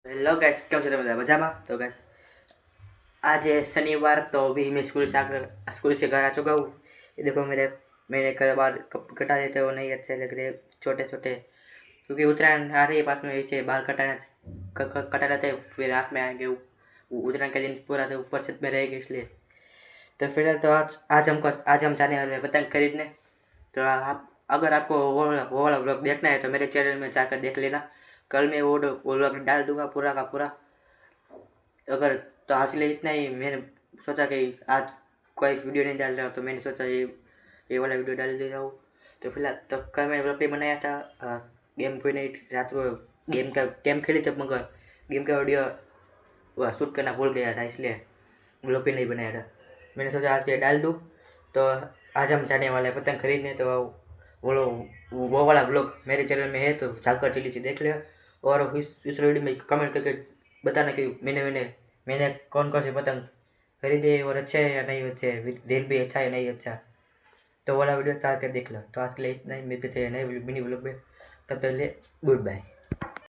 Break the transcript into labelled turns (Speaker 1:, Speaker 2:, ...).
Speaker 1: Hello guys, क्यों चले मतलब मजा में। तो गैस आज है शनिवार, तो अभी मैं स्कूल से घर आ चुका हूँ। ये देखो मेरे घर बाल कटा देते वो नहीं अच्छे लग रहे, छोटे छोटे, क्योंकि उत्तरायण आ रही है पास में, इसे बाल कटा लेते हैं, फिर रात में आएंगे उत्तरायण के दिन पूरा तो ऊपर छत में रहेंगे, इसलिए। तो फिलहाल तो आज हम जाने वाले हैं पतंग खरीदने। तो आप अगर आपको वो वाला व्लॉग देखना है तो मेरे चैनल में जाकर देख लेना। कल मैं वो व्लॉग डाल दूंगा पूरा का पूरा। अगर तो आज के लिए इतना ही। मैंने सोचा कि आज कोई वीडियो नहीं डाल रहा, तो मैंने सोचा ये वाला वीडियो डाल देता हूँ। तो फिलहाल तो कल मैंने व्लॉग भी बनाया था। गेम कोई नहीं, रात को गेम खेली थी, मगर गेम का वीडियो वह शूट करना भूल गया था, इसलिए व्लॉग भी नहीं बनाया था। मैंने सोचा आज ये डाल दूँ। तो आज हम जाने वाले हैं पतंग खरीदने, तो वो वाला व्लॉग मेरे चैनल में है, तो जाकर जल्दी से देख लिया। और इस वीडियो में कमेंट करके बताना कि मैंने कौन कौन से पतंग खरीदे और अच्छे हैं या नहीं अच्छे, रेट भी अच्छा है नहीं अच्छा। तो वाला वीडियो चाह कर देख लो। तो आज के लिए इतना ही, मिलते थे नए मिनी व्लॉग में। तब तक के लिए गुड बाय।